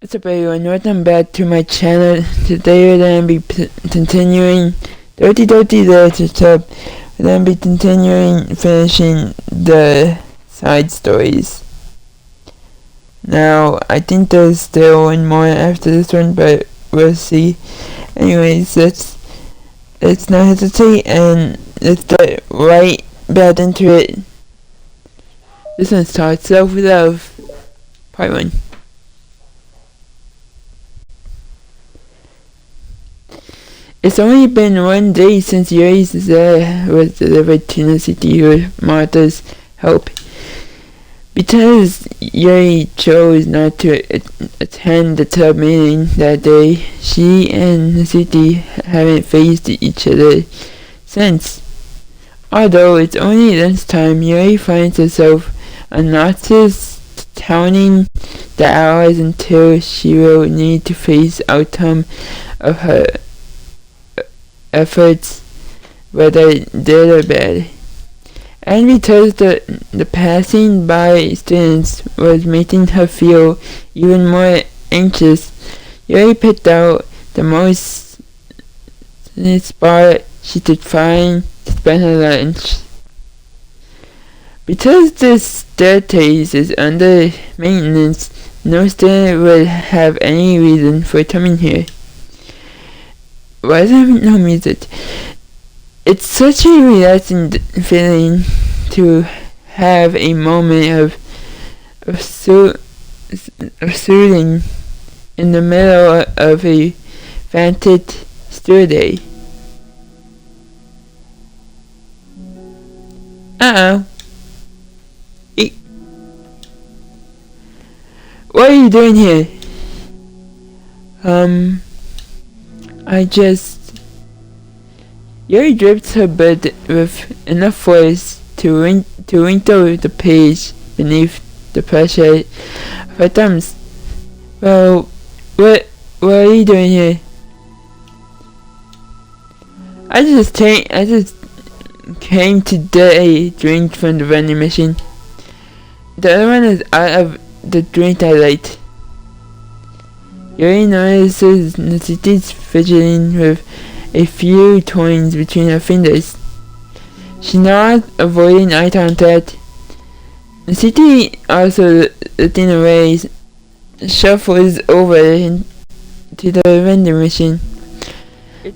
What's up everyone, welcome back to my channel. Today we're going to be continuing Doki Literature. We're going to be finishing the side stories. Now, I think there's still one more after this one, but we'll see. Anyways, let's not hesitate and let's get right back into it. This one starts Self-Love, Part 1. It's only been 1 day since Yuri's letter was delivered to the city with Martha's help. Because Yuri chose not to attend the club meeting that day, she and the city haven't faced each other since. Although it's only lunchtime, Yuri finds herself on Natsu's counting the hours until she will need to face the outcome of her efforts, whether good or bad. And because the passing by students was making her feel even more anxious, Yuri picked out the most spot she could find to spend her lunch. Because this staircase is under maintenance, no student would have any reason for coming here. Why is there no music? It's such a relaxing feeling to have a moment of soothing in the middle of a frantic school day. What are you doing here? Yuri drips her butt with enough force to wrinkle the page beneath the pressure of her thumbs. Well, what are you doing here? I just came to get a drink from the vending machine. The other one is out of the drink I liked. Yuri notices Natsuki's fidgeting with a few toys between her fingers. She nods, avoiding eye contact. Natsuki, also looking away, shuffles over to the vending machine.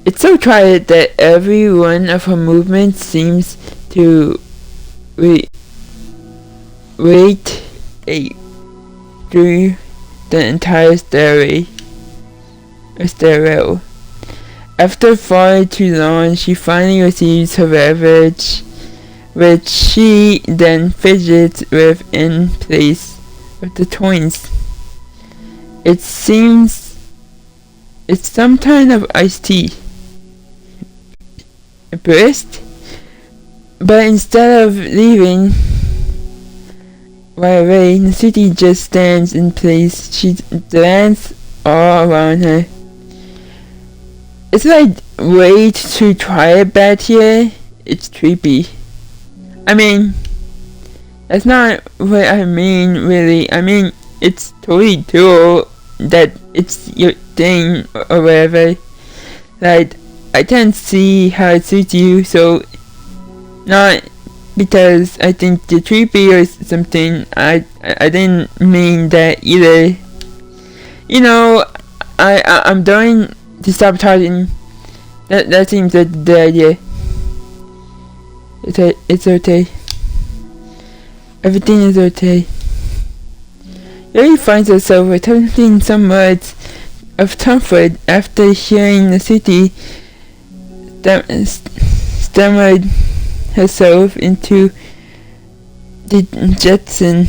It's so quiet that every one of her movements seems to wait through the entire stairwell. After far too long, she finally receives her beverage, which she then fidgets with in place of the toys. It seems it's some kind of iced tea. A burst? But instead of leaving right away, Natsuki just stands in place. She glances all around her. It's like way too quiet back here. It's creepy. I mean, that's not what I mean really. I mean, it's totally cool that it's your thing or whatever. Like, I can't see how it suits you, so not because I think you're creepy or something. I didn't mean that either. You know, I'm going to stop talking. That seems like the idea. It's okay. Everything is okay. Yuri finds herself attempting some words of comfort after hearing the city stammered herself into the Jetson.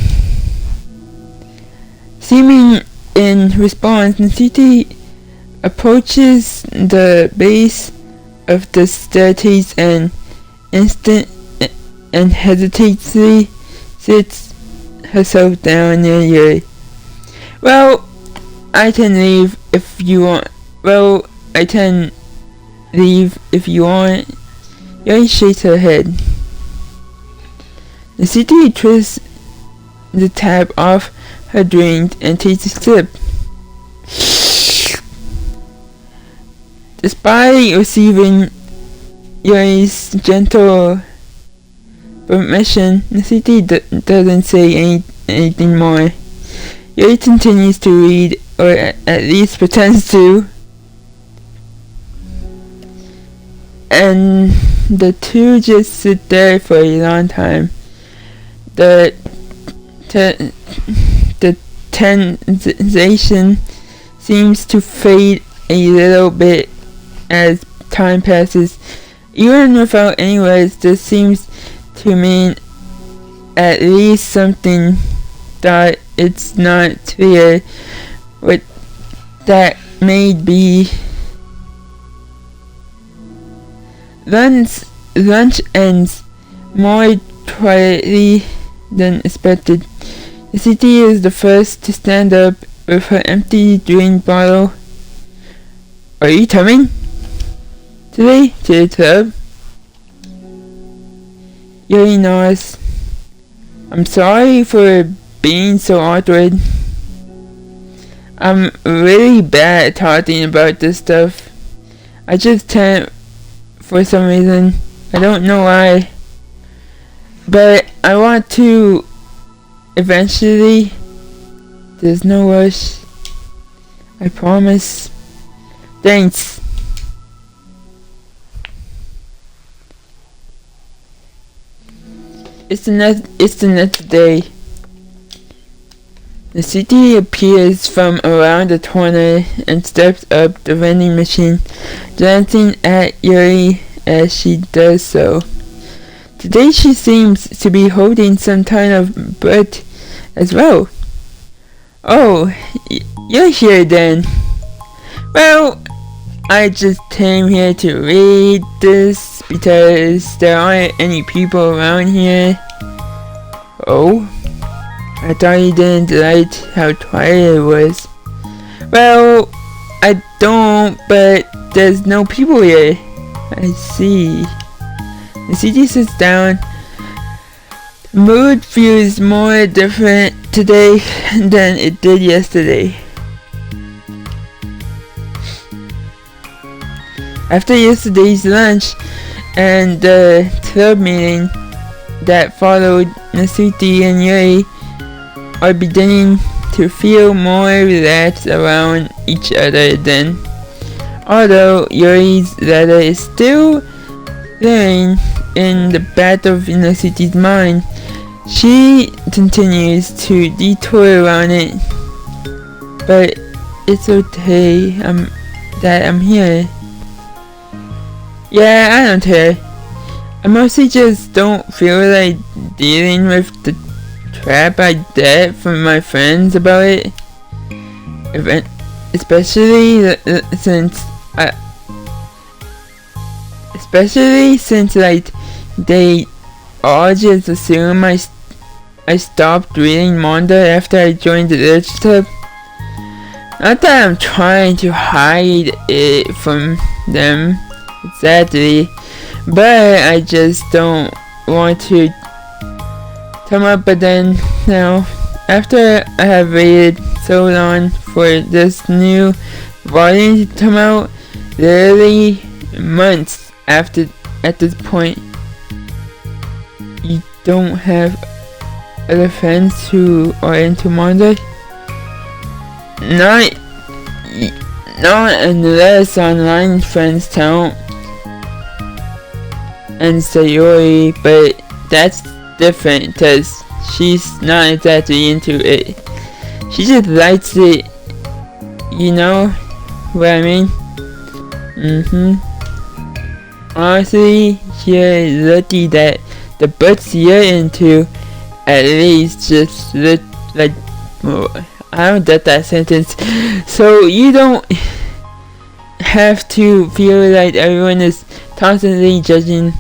Seeming in response, the city approaches the base of the staircase and hesitatingly sits herself down near Yuri. Well, I can leave if you want. Yuri shakes her head. The city twists the tap off her drink and takes a sip. Despite receiving Yuri's gentle permission, the city doesn't say anything more. Yuri continues to read, or at least pretends to, and the two just sit there for a long time. The tension seems to fade a little bit as time passes. Even without any words, this seems to mean at least something, that it's not clear what that may be. Lunch ends more quietly than expected. The city is the first to stand up with her empty drink bottle. Are you coming today to the club? Yuri nods. I'm sorry for being so awkward. I'm really bad at talking about this stuff. I just can't for some reason. I don't know why. But I want to eventually. There's no rush. I promise. Thanks. It's the next day. The city appears from around the corner and steps up the vending machine, glancing at Yuri as she does so. Today she seems to be holding some kind of bird as well. Oh, you're here then. Well, I just came here to read this because there aren't any people around here. Oh, I thought you didn't like how quiet it was. Well, I don't, but there's no people here. I see. The city sits down. The mood feels more different today than it did yesterday. After yesterday's lunch and the club meeting that followed, Nasuti and Yuri are beginning to feel more relaxed around each other then. Although Yuri's letter is still lying in the back of Nasuiti's mind, she continues to detour around it. But it's okay that I'm here. Yeah, I don't care. I mostly just don't feel like dealing with the crap I get from my friends about it. Especially since like they all just assume I stopped reading manga after I joined the literature club. Not that I'm trying to hide it from them exactly, but I just don't want to come up. But then now, after I have waited so long for this new volume to come out, literally months after, at this point, you don't have other friends who are into manga? Not unless online friends count and Sayori, but that's different because she's not exactly into it. She just likes it, you know what I mean? Honestly, you're lucky that the books you're into at least just look like, I don't get that sentence, so you don't have to feel like everyone is constantly judging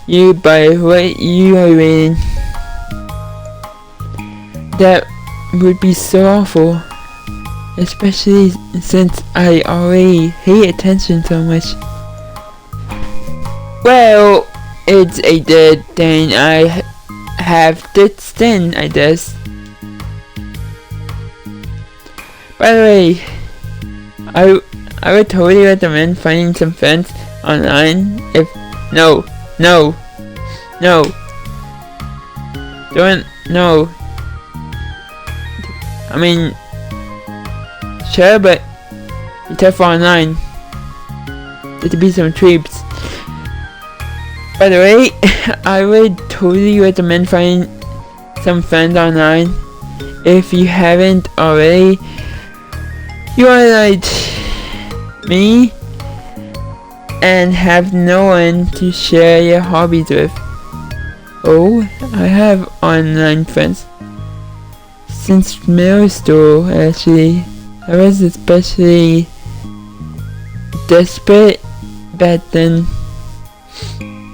you by what you are reading. That would be so awful, especially since I already hate attention so much. Well, it's a good thing I have thick skin, I guess. By the way, I would totally recommend finding some friends online. If no, don't no. I mean, sure, but be tough online. There to be some troops. By the way, I would totally recommend finding some friends online. If you haven't already, you are like me and have no one to share your hobbies with. Oh, I have online friends since middle school. Actually, I was especially desperate back then.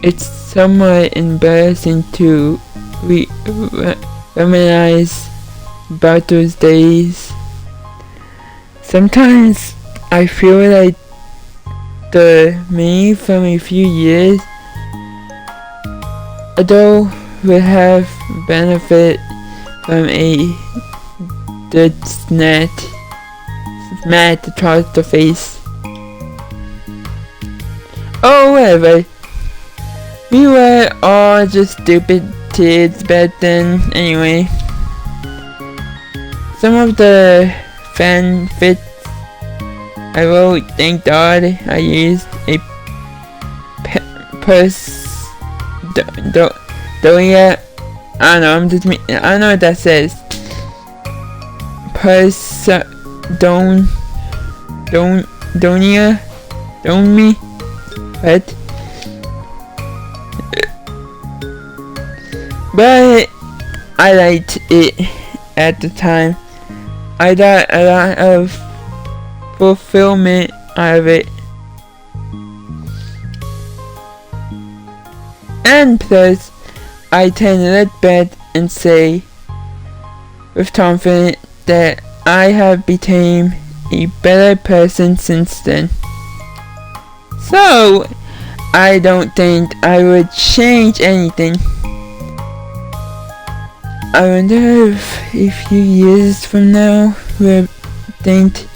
It's somewhat embarrassing to reminisce about those days. Sometimes I feel like the me from a few years ago would have benefit from a good smack across the face. Oh, whatever. We were all just stupid kids back then anyway. Some of the fanfics I wrote, thank God I used a Doya. I don't know, I don't know what that says. Don't me? What? But I liked it at the time. I got a lot of fulfillment out of it. And plus, I tend to look back and say with confidence that I have become a better person since then. So, I don't think I would change anything. I wonder if a few years from now we'll think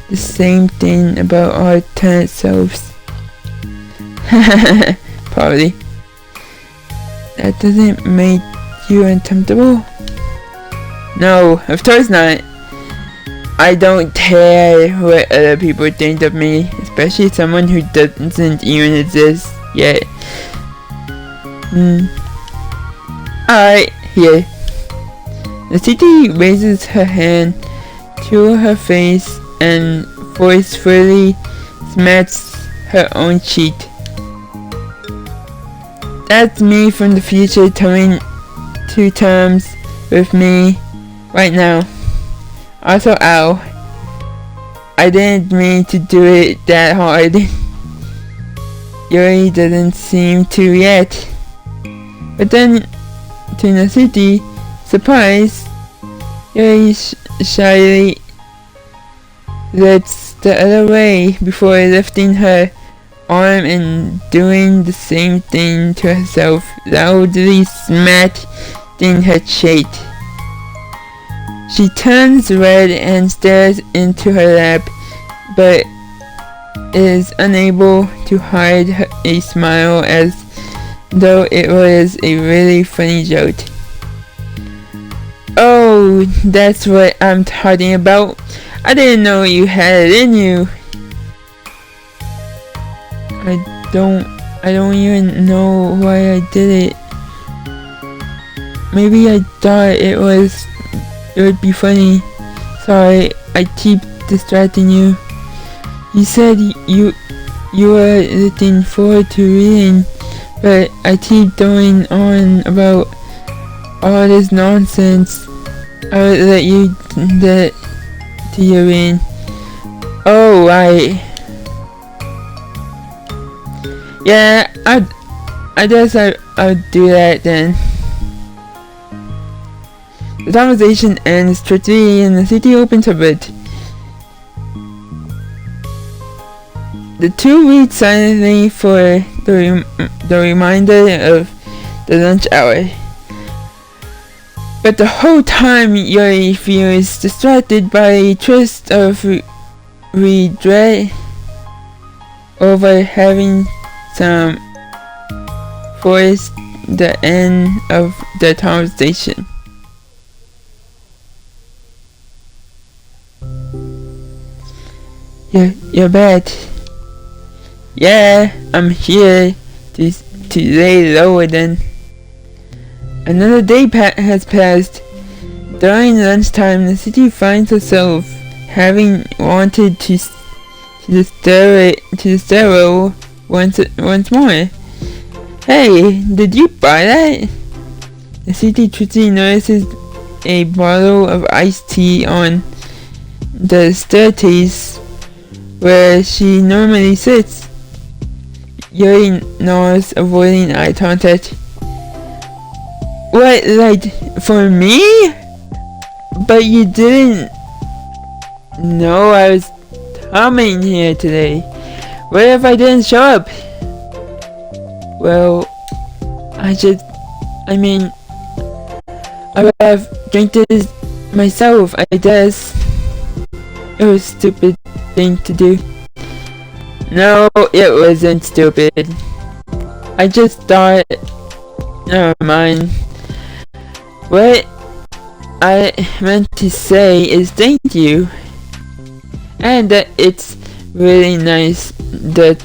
the same thing about our alternate selves. Probably. That doesn't make you uncomfortable? No, of course not. I don't care what other people think of me, especially someone who doesn't even exist yet. Alright, here. The city raises her hand to her face and forcefully smacks her own cheek. That's me from the future coming to terms with me right now. Also, ow. I didn't mean to do it that hard. Yuri doesn't seem to yet. But then, to the city, surprise, Yuri shyly looks the other way before lifting her arm and doing the same thing to herself, loudly smacking her cheek. She turns red and stares into her lap, but is unable to hide a smile as though it was a really funny joke. Oh, that's what I'm talking about. I didn't know you had it in you. I don't even know why I did it. Maybe I thought it would be funny. Sorry, I keep distracting you. You said you were looking forward to reading, but I keep going on about all this nonsense. I would let you get to your reading. Oh, right. Yeah, I guess I'll do that then. The conversation ends quickly and the city opens a bit. The two wait silently for the reminder of the lunch hour. But the whole time Yuri feels distracted by a twist of regret over having some force the end of the conversation. You're bad. Yeah, I'm here to lay lower then. Another day has passed. During lunchtime, the city finds herself having wanted to the stairwell once more. Hey, did you buy that? The city quickly notices a bottle of iced tea on the staircase where she normally sits. Yuri nods, avoiding eye contact. What, like, for me? But you didn't know I was coming here today. What if I didn't show up? Well, I would have drank this myself, I guess. It was a stupid thing to do. No, it wasn't stupid. I just thought, never mind. What I meant to say is thank you. And that it's really nice that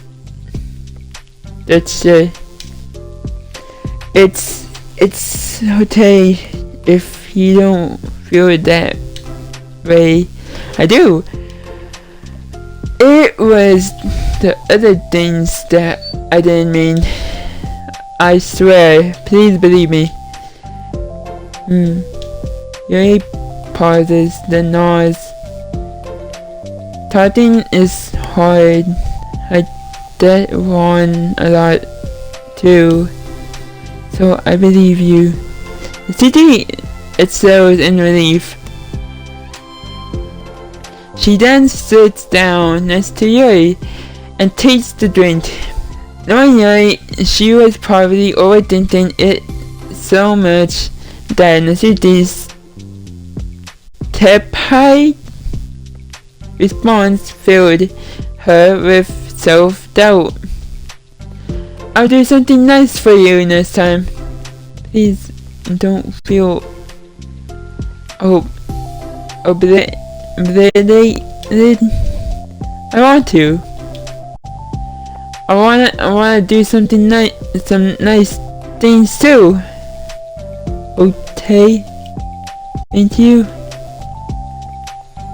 it's okay if you don't feel that way. I do. It was the other things that I didn't mean. I swear, please believe me. Yuri pauses, then nods. Talking is hard. I did one a lot too. So I believe you. The city itself in relief. She then sits down next to Yuri and takes the drink. Knowing Yuri, she was probably overthinking it so much that the city's tepid response filled her with self-doubt. I'll do something nice for you next time. Please don't feel obligated. I want to. I wanna do something nice, some nice things too. Okay. Thank you.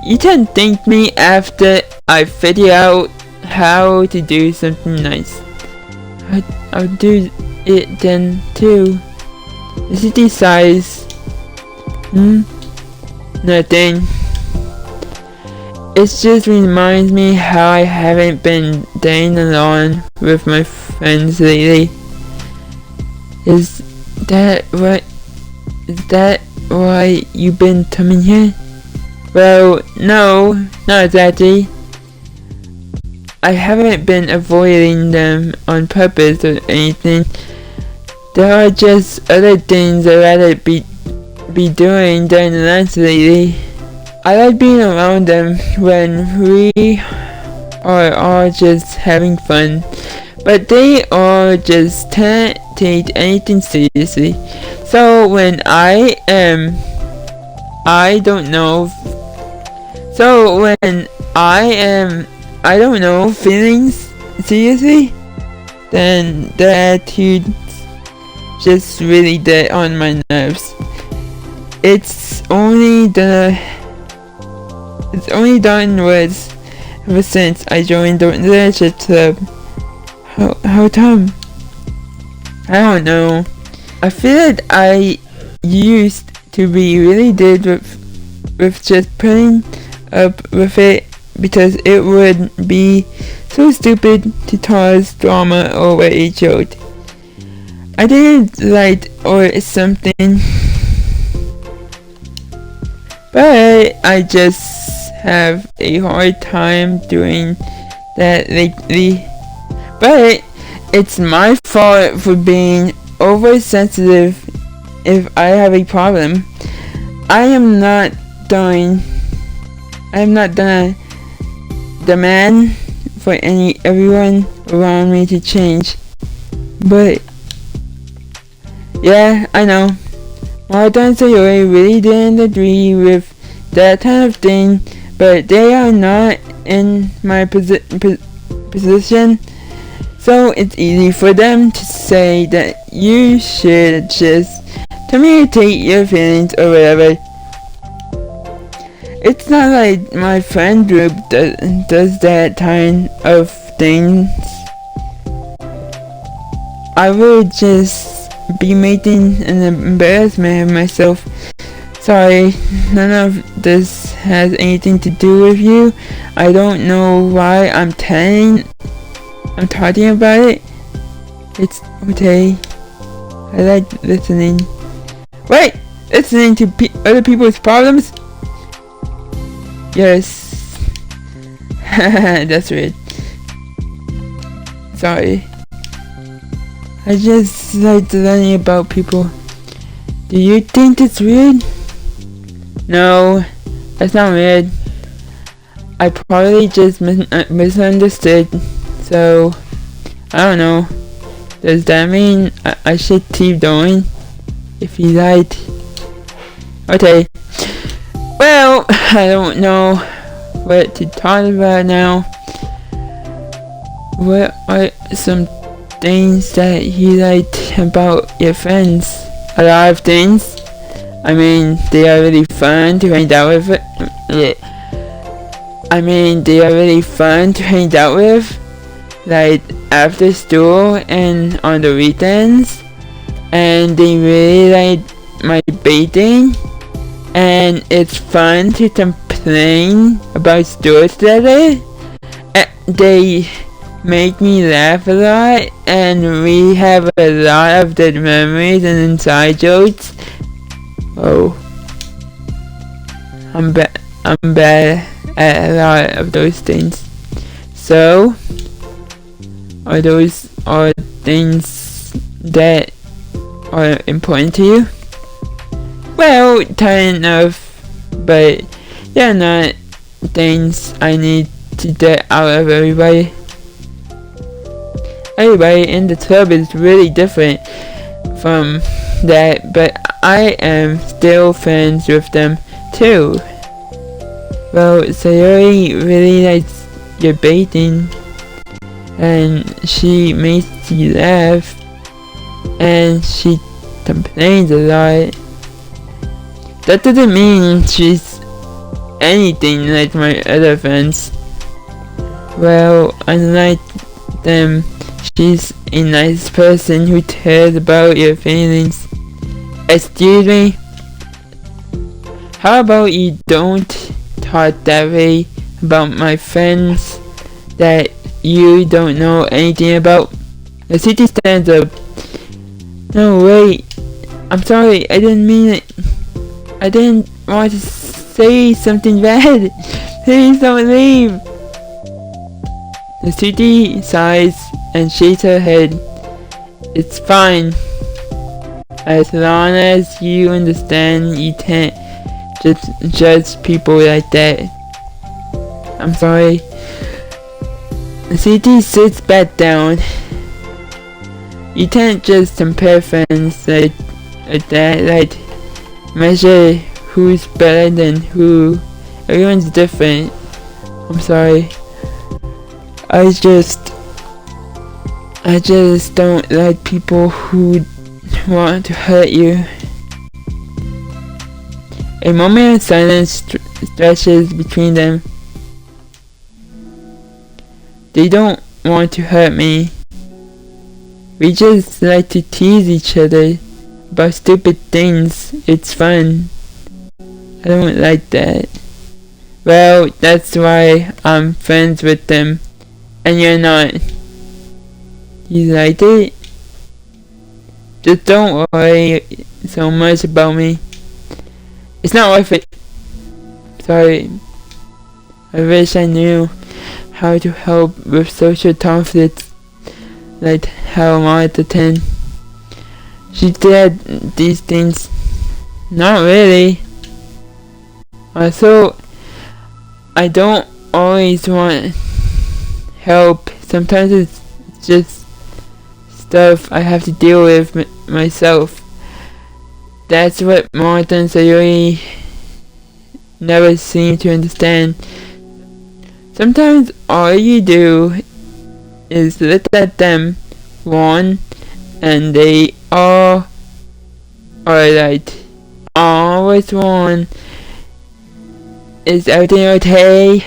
You can thank me after I figure out how to do something nice. I'll do it then too. The city sighs. Nothing. It just reminds me how I haven't been staying alone with my friends lately. Is that why you've been coming here? Well, no, not exactly. I haven't been avoiding them on purpose or anything. There are just other things I'd rather be doing during the lunch lately. I like being around them when we are all just having fun, but they all just can't take anything seriously. So when I don't know, feelings seriously, then the attitude just really get on my nerves. It's only done words ever since I joined the leadership club. How come? I don't know. I feel like I used to be really good with just putting up with it because it would be so stupid to cause drama over a joke. I didn't like or something. But I just have a hard time doing that lately. But it's my fault for being oversensitive if I have a problem. I am not gonna demand for everyone around me to change. But yeah, I know. Modern Sayori really didn't agree with that kind of thing, but they are not in my position, so it's easy for them to say that you should just communicate your feelings or whatever. It's not like my friend group does that kind of things. I would just be making an embarrassment of myself. Sorry, none of this has anything to do with you. I don't know why I'm talking about it. It's okay. I like listening. Wait! Listening to other people's problems? Yes. That's weird. Sorry. I just like learning about people. Do you think it's weird? No, that's not weird. I probably just misunderstood. So, I don't know. Does that mean I should keep going? If you like. Okay. Well, I don't know what to talk about now. What are some things that you like about your friends? A lot of things. I mean, they are really fun to hang out with. They are really fun to hang out with. Like after school and on the weekends. And they really like my bathing. And it's fun to complain about school together. They make me laugh a lot, and we have a lot of good memories and inside jokes. Oh, I'm bad at a lot of those things. So, are those things that are important to you? Well, kind of, but they're not things I need to get out of everybody. Everybody in the club is really different from that, but I am still friends with them too. Well, Sayori really likes your bathing, and she makes you laugh, and she complains a lot. That doesn't mean she's anything like my other friends. Well, unlike them, she's a nice person who cares about your feelings. Excuse me? How about you don't talk that way about my friends that you don't know anything about? The city stands up. No, wait. I'm sorry, I didn't mean it. I didn't want to say something bad. Please don't leave. The city sighs and shakes her head. It's fine. As long as you understand, you can't just judge people like that. I'm sorry. The city sits back down. You can't just compare friends like that, like measure who's better than who. Everyone's different. I'm sorry. I just don't like people who want to hurt you. A moment of silence stretches between them. They don't want to hurt me. We just like to tease each other about stupid things. It's fun. I don't like that. Well, that's why I'm friends with them. And you're not. You like it? Just don't worry so much about me. It's not worth it. Sorry. I wish I knew how to help with social conflicts, like how Martha 10. She did these things. Not really. Also, I don't always want help. Sometimes it's just stuff I have to deal with myself. That's what modern society never seem to understand. Sometimes all you do is look at them, one, and they all are right. Always one. Is everything okay?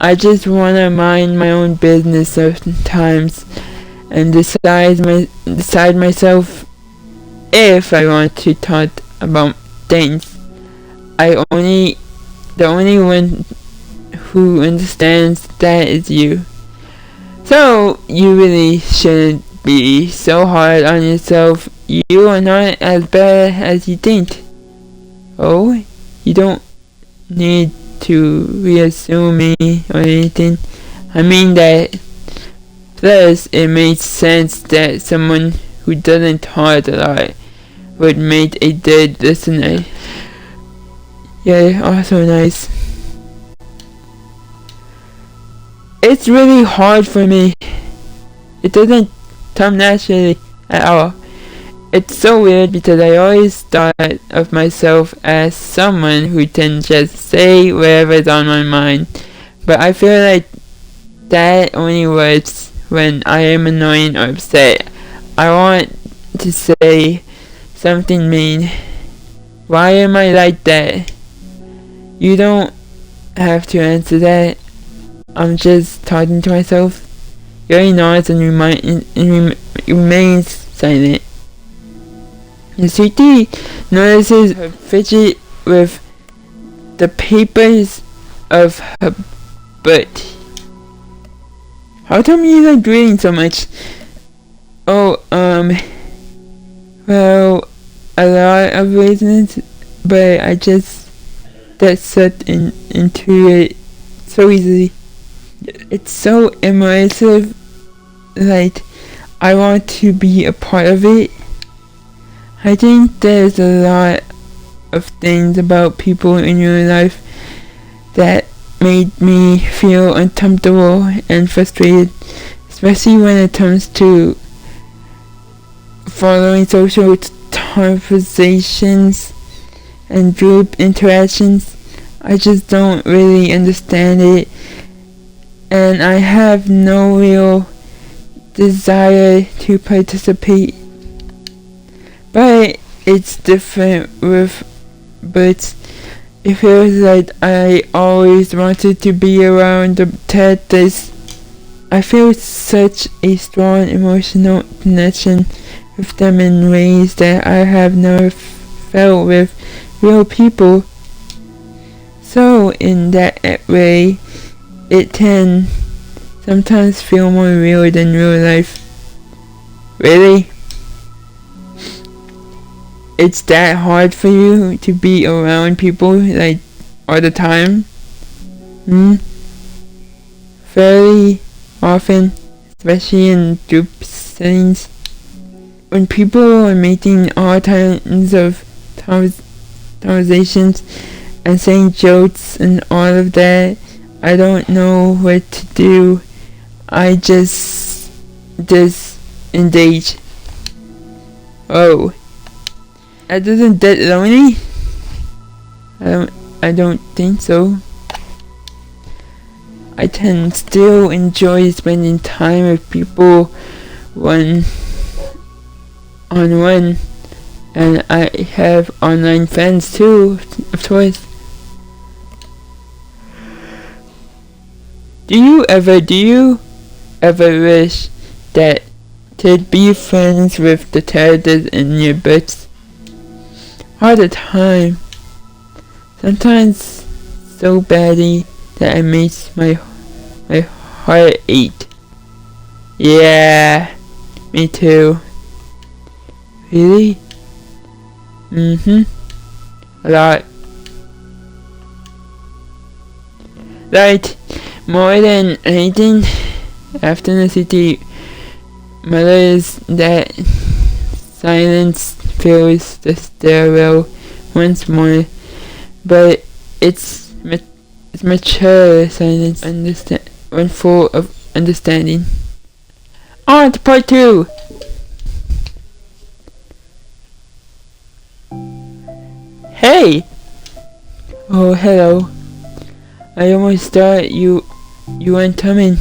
I just wanna mind my own business sometimes and decide myself if I want to talk about things. The only one who understands that is you. So you really shouldn't be so hard on yourself. You are not as bad as you think. Oh, you don't need to reassume me or anything. I mean that. Plus, it makes sense that someone who doesn't talk a lot would make a good listener. Yeah, also nice. It's really hard for me. It doesn't come naturally at all. It's so weird because I always thought of myself as someone who can just say whatever's on my mind. But I feel like that only works when I am annoyed or upset. I want to say something mean. Why am I like that? You don't have to answer that. I'm just talking to myself. Yuri nods and remains silent. The city notices her fidget with the papers of her butt. How come you like reading so much? Oh, well, a lot of reasons, but I just get sucked into it so easily. It's so immersive, like, I want to be a part of it. I think there's a lot of things about people in your life that made me feel uncomfortable and frustrated, especially when it comes to following social conversations and group interactions. I just don't really understand it, and I have no real desire to participate. But it's different with books. It feels like I always wanted to be around the characters. I feel such a strong emotional connection with them in ways that I have never felt with real people. So in that way, it can sometimes feel more real than real life. Really? It's that hard for you to be around people like all the time? Fairly often, especially in group settings. When people are making all kinds of conversations and saying jokes and all of that, I don't know what to do. I just engage. Oh. That doesn't get lonely? I don't think so. I can still enjoy spending time with people one-on-one, and I have online friends too, of course. Do you ever wish that to be friends with the characters in your books? All the time. Sometimes so badly that it makes my heart ache. Yeah, me too. Really? A lot. Like, more than anything, after the city mothers that silence fills the stairwell once more, but it's It's mature silence, when full of understanding. On to part 2. Hey! Oh, hello. I almost thought you weren't coming.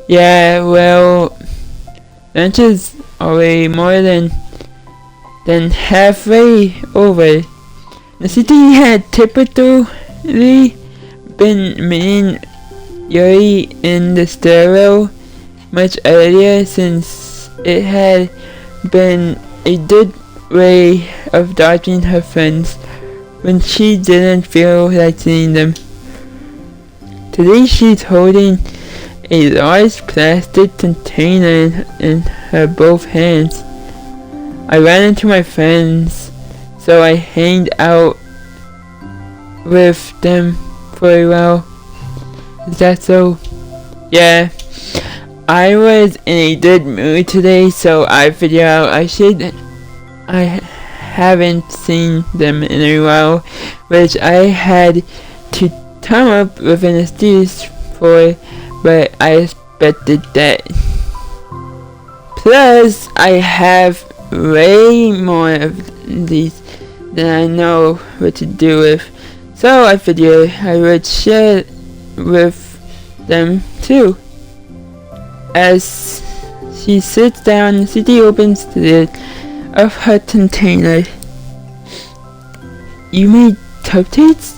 Yeah, well, lunch is already more than halfway over. The city had typically been meeting Yuri in the stairwell much earlier, since it had been a good way of dodging her friends when she didn't feel like seeing them. Today she's holding a large plastic container in her both hands. I ran into my friends, so I hanged out with them for a while. Is that so? Yeah. I was in a good mood today, so I figured out I haven't seen them in a while, which I had to come up with an excuse for, but I expected that. Plus, I have way more of these than I know what to do with, so I figured I would share with them too. As she sits down, City opens the lid of her container. You made cupcakes?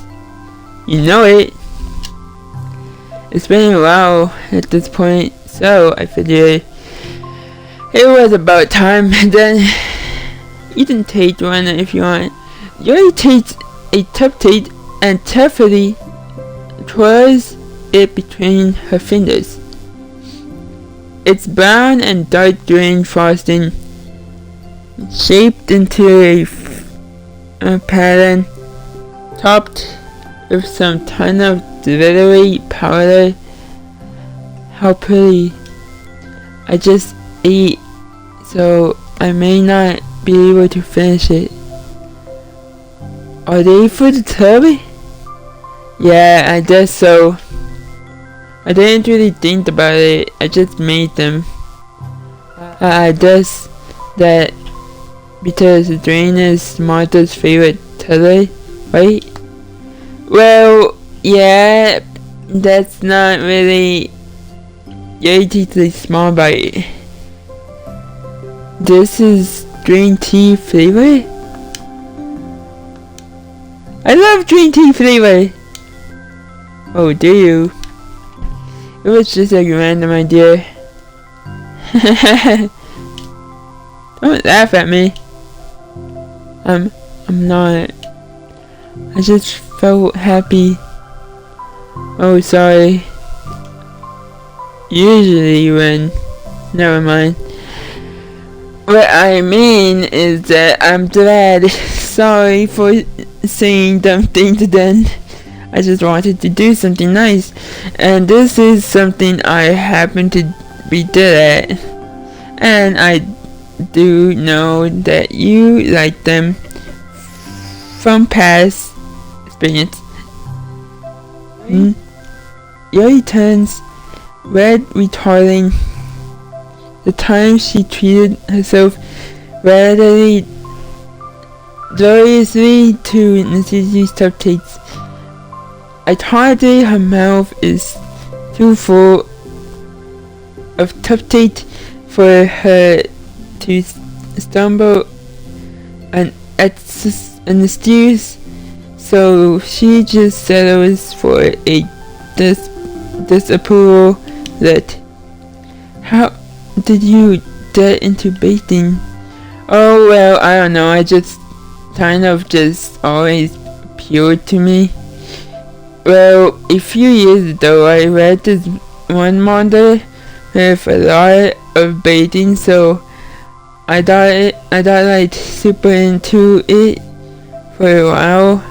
You know it. It's been a while at this point, so I figured it was about time. Then you can take one if you want. Yuri takes a cupcake and carefully twirls it between her fingers. It's brown and dark green frosting, shaped into a pattern, topped with some ton of glittery powder. How pretty. I just ate, so I may not be able to finish it. Are they for the tub? Yeah, I guess so. I didn't really think about it, I just made them. I guess that because green is Martha's favorite color, right? Well, yeah, that's not really. Yuri takes a small bite. This is green tea flavor? I love green tea flavor! Oh, do you? It was just a random idea. Don't laugh at me. I'm not. I just felt happy. Oh, sorry. Usually when... Never mind. What I mean is that I'm glad. Sorry for saying dumb things then. I just wanted to do something nice, and this is something I happen to be good at, and I do know that you like them from past experience. Yuri turns red, recalling the time she treated herself rather gloriously to Necessity's cupcakes. I told her her mouth is too full of cupcake for her to stumble an excuse, so she just settles for a disapproval look. How did you get into baking? Oh well, I don't know, I just kind of just always appealed to me. Well, a few years ago, I read this one manga with a lot of baking, so I got like super into it for a while.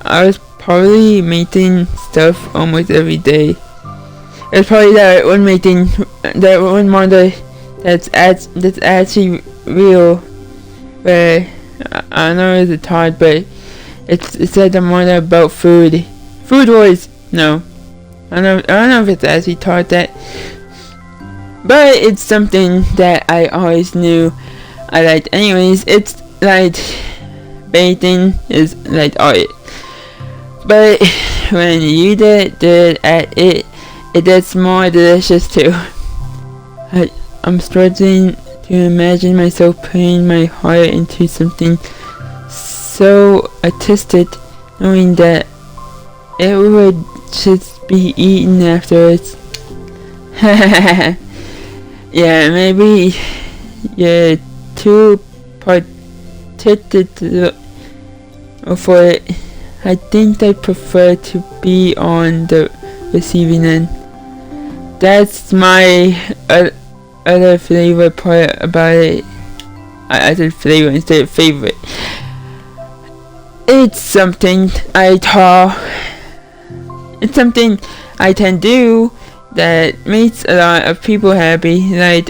I was probably making stuff almost every day. It's probably that one manga that's actually real, where I don't know if it's hard, but it's like a manga about food. Food Wars. No, I don't know if it's actually taught that, but it's something that I always knew I liked. Anyways, it's like bathing is like art, but when you did at it, it's more delicious too. I'm struggling to imagine myself putting my heart into something so artistic, knowing that it would just be eaten afterwards. Yeah, maybe you're too particular for it. I think I prefer to be on the receiving end. That's my other flavor part about it. I said flavor instead of favorite. It's something it's something I can do that makes a lot of people happy, like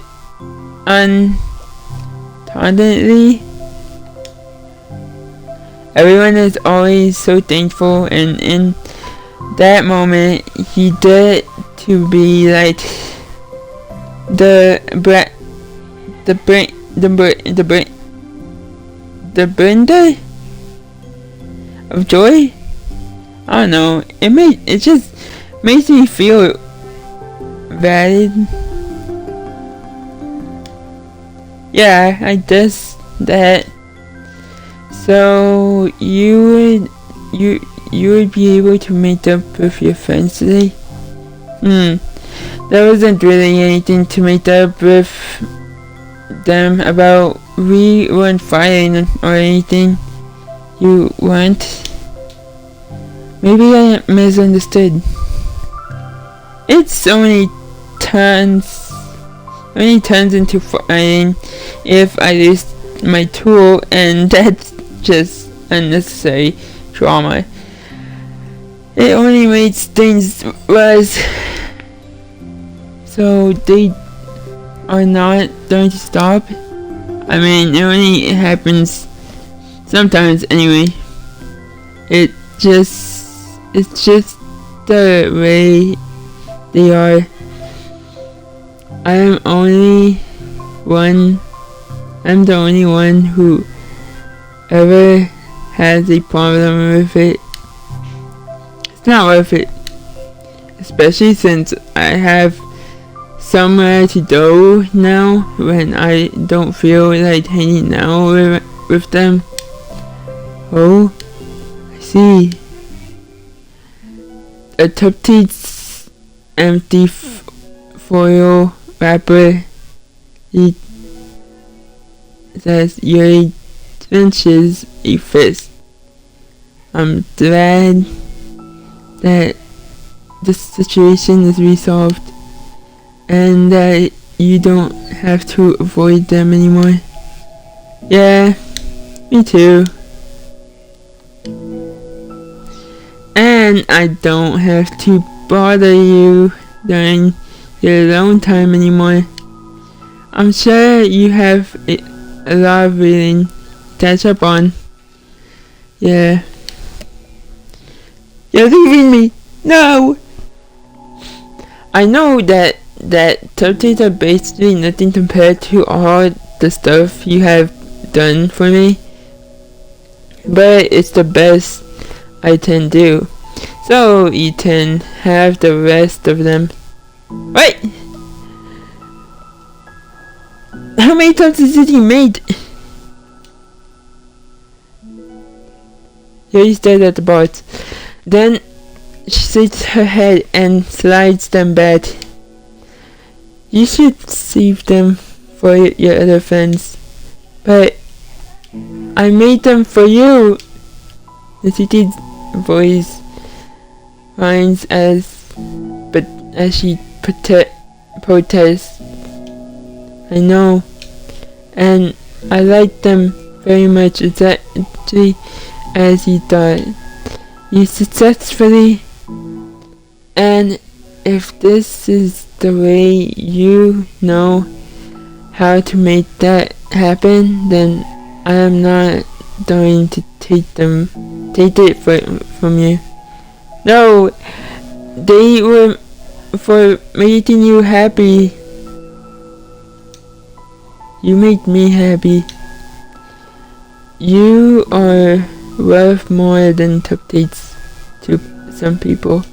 undoubtedly. Everyone is always so thankful, and in that moment he did to be like the blender of joy. I don't know. It just makes me feel valid. Yeah, I guess that. So you would be able to meet up with your friends today? There wasn't really anything to meet up with them about. We weren't fighting or anything. You weren't? Maybe I misunderstood. It's so many turns into fighting if I lose my tool, and that's just unnecessary drama. It only makes things worse. So they are not going to stop? I mean, it only happens sometimes anyway. It's just the way they are. I'm the only one who ever has a problem with it. It's not worth it. Especially since I have somewhere to go now when I don't feel like hanging out with them. Oh, I see. A Tupty's empty foil wrapper. It says Yuri clenches a fist. I'm glad that the situation is resolved and that you don't have to avoid them anymore. Yeah, me too. And I don't have to bother you during your alone time anymore. I'm sure you have a lot of reading to catch up on. Yeah. You're leaving me! No! I know that Tupties are basically nothing compared to all the stuff you have done for me, but it's the best I can do. So you can have the rest of them. Wait! How many Tupties did you make? Yuri stared at the box. Then she shakes her head and slides them back. You should save them for your other friends. But I made them for you. The city's voice whines as she protests. I know. And I like them very much, exactly as you thought. You successfully, and if this is the way you know how to make that happen, then I am not going to take it from you. No, they were for making you happy. You make me happy. You are worth more than cupcakes to some people.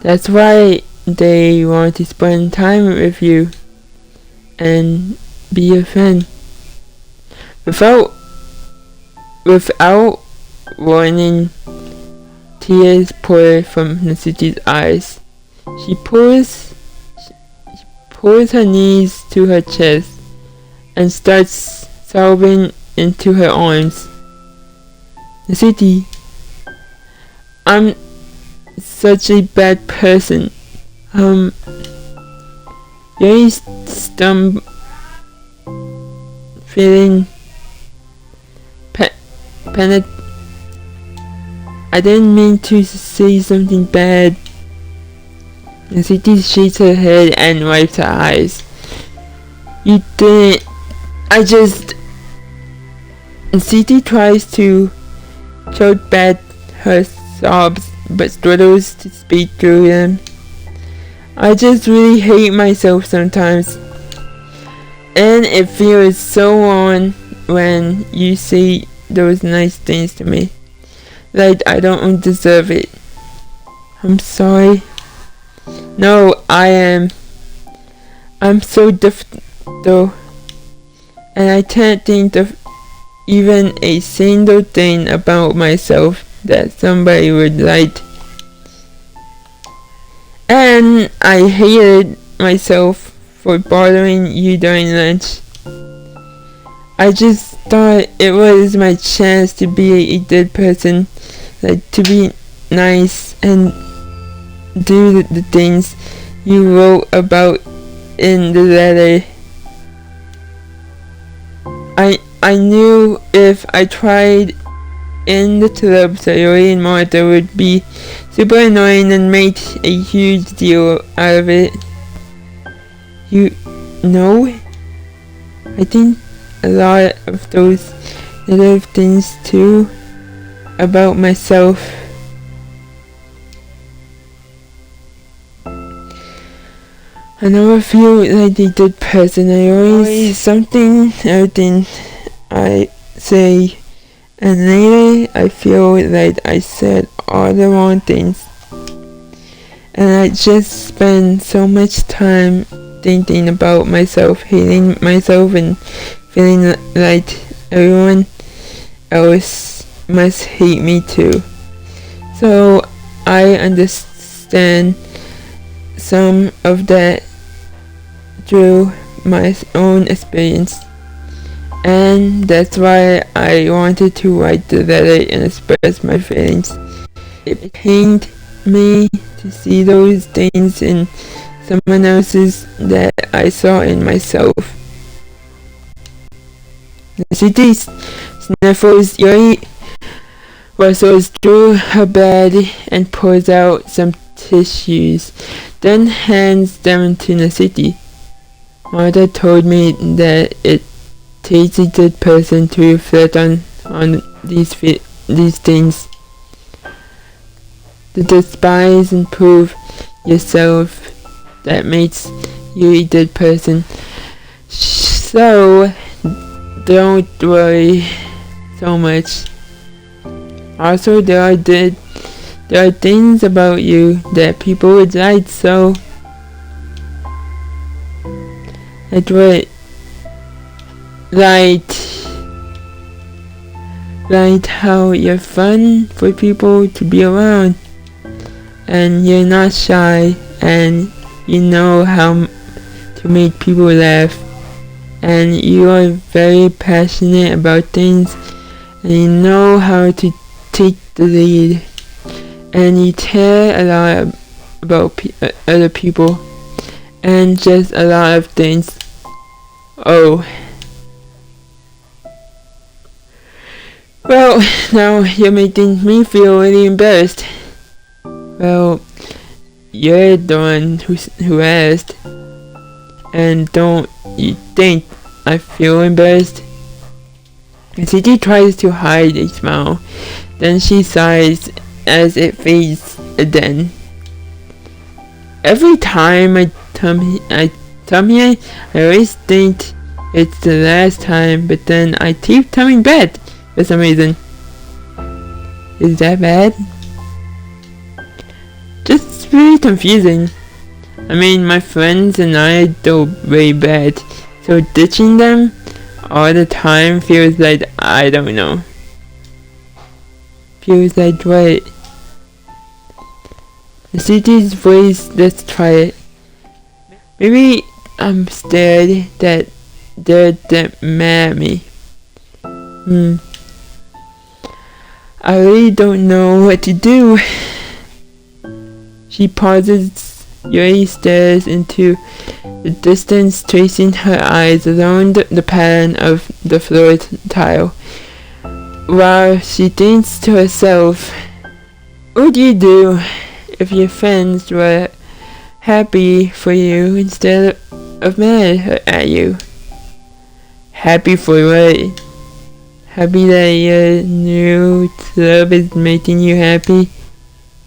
That's why they want to spend time with you and be a friend. Without warning, tears pour from Nasity's eyes. She pulls her knees to her chest and starts sobbing into her arms. Nasity, I'm such a bad person. You're feeling panic. I didn't mean to say something bad. Nasity shakes her head and wipes her eyes. You didn't. Nasity tries to choke back her sobs but struggles to speak through them. I just really hate myself sometimes. And it feels so wrong when you say those nice things to me. Like I don't deserve it. I'm sorry. No, I am. I'm so different though. And I can't think of even a single thing about myself that somebody would like. And I hated myself for bothering you during lunch. I just thought it was my chance to be a good person, like to be nice and do the things you wrote about in the letter. I knew if I tried in the club Sayori and Martha would be super annoying and make a huge deal out of it. You know, I think a lot of those little things too about myself. I never feel like a good person. I always everything I say, and later I feel like I said all the wrong things. And I just spend so much time thinking about myself, hating myself, and feeling like everyone else must hate me too. So I understand some of that through my own experience, and that's why I wanted to write the letter and express my feelings. It pained me to see those things in someone else's that I saw in myself. Nasity sniffles Yuri whistles through her bed and pulls out some tissues, then hands them to Nasity. Mother told me that it takes a good person to reflect on these things. To despise and prove yourself that makes you a good person. So don't worry so much. Also, there are things about you that people would like, so it would like how you're fun for people to be around, and you're not shy, and you know how to make people laugh, and you are very passionate about things, and you know how to take the lead, and you care a lot about other people, and just a lot of things. Oh. Well, now you're making me feel really embarrassed. Well, you're the one who asked. And don't you think I feel embarrassed? City tries to hide a smile. Then she sighs as it fades then. Every time I come here, I always think it's the last time, but then I keep coming back for some reason. Is that bad? Just really confusing. I mean, my friends and I do way bad, so ditching them all the time feels like, I don't know. Feels like what? The city's voice, let's try it. Maybe I'm scared that they're that mad at me. I really don't know what to do. She pauses, Yuri stares into the distance, tracing her eyes along the pattern of the floor tile, while she thinks to herself, what would you do if your friends were happy for you instead of mad at you? Happy for what? Happy that your new club is making you happy?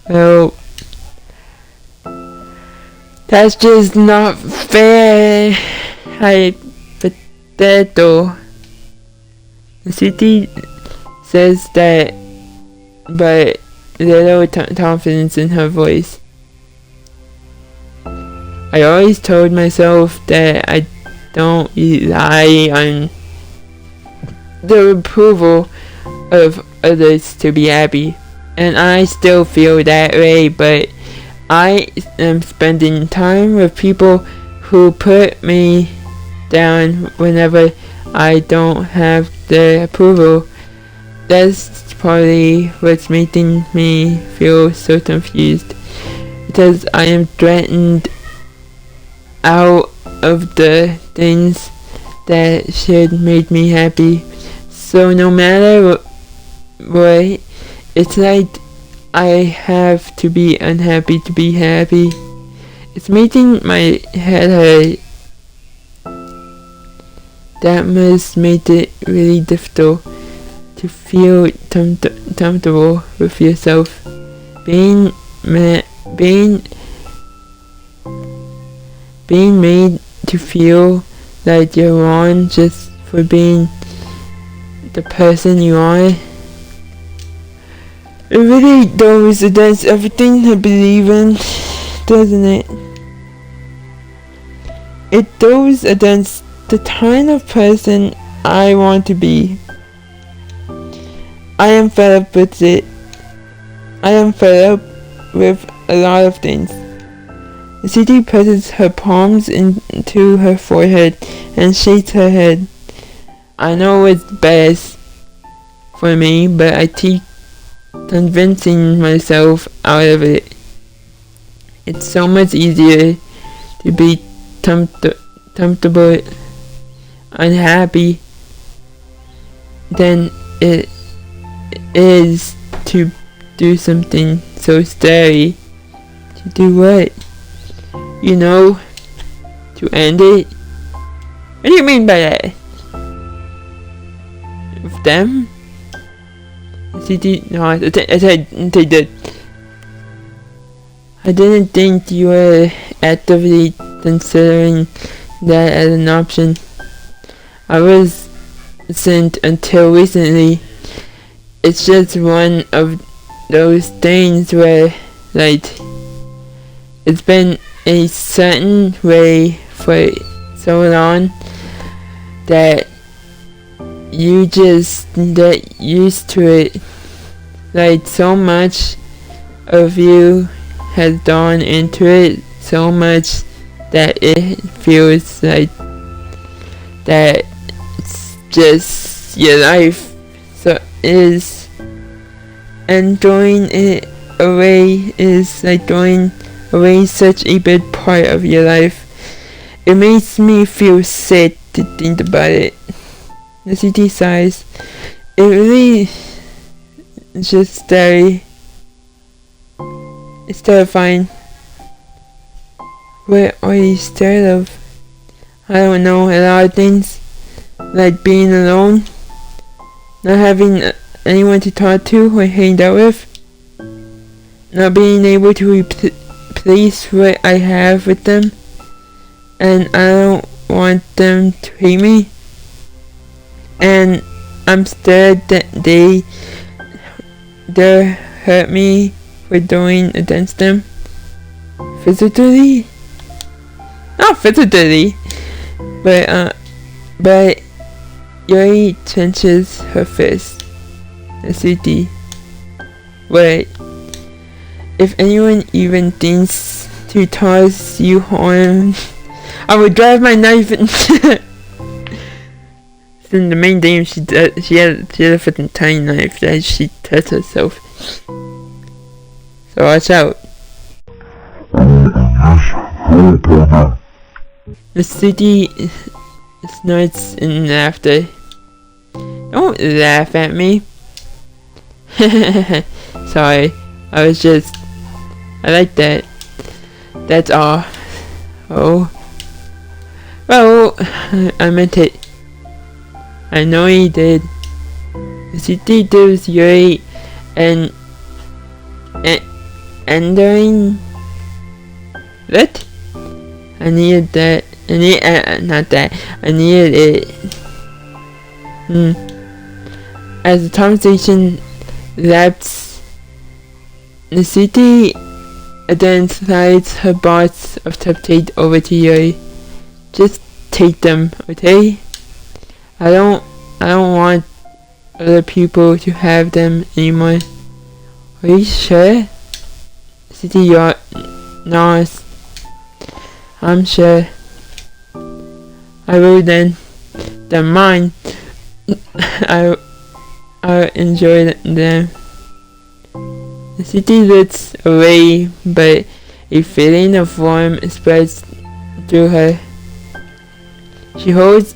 Well, that's just not fair. Hypothetical. The city says that, but little confidence in her voice. I always told myself that I don't rely on the approval of others to be happy, and I still feel that way, but I am spending time with people who put me down whenever I don't have their approval. That's probably what's making me feel so confused, because I am threatened out of the things that should make me happy. So no matter what, it's like I have to be unhappy to be happy. It's making my head hurt. That must make it really difficult to feel comfortable with yourself. Being made to feel like you're wrong just for being the person you are. It really goes against everything I believe in, doesn't it? It goes against the kind of person I want to be. I am fed up with it. I am fed up with a lot of things. The city presses her palms into her forehead and shakes her head. I know it's best for me, but I keep convincing myself out of it. It's so much easier to be comfortable, unhappy, than it is to do something so scary. To do what? You know, to end it? What do you mean by that? With them? No, I said take that. I didn't think you were actively considering that as an option. I wasn't until recently. It's just one of those things where, like, it's been a certain way for so long that you just get used to it. Like, so much of you has gone into it, so much that it feels like that it's just your life. So is, and throwing it away is like throwing away such a big part of your life. It makes me feel sick to think about it. The city sighs. It really is just scary. It's terrifying. What are you scared of? I don't know, a lot of things. Like being alone, not having anyone to talk to or hang out with. not being able to replace what I have with them, and I don't want them to hate me, and I'm scared that they'll hurt me for doing against them physically. Not physically, but Yuri clenches her fist. City. Wait. If anyone even thinks to toss you harm, I would drive my knife into. In the main game, she had a fucking tiny knife that she cuts herself. So watch out. The city snorts in laughter. Don't laugh at me. Sorry, I like that. That's all. Oh. Well, I meant it. I know he did. The city gives Yuri and during what? I needed that. I needed it. As the conversation lapses, the city then slides her box of cupcakes over to Yuri. Just take them, okay? I don't want other people to have them anymore. Are you sure? City nods. I'm sure. I will then. They're mine. I enjoy them. The city looks away, but a feeling of warmth spreads through her. She holds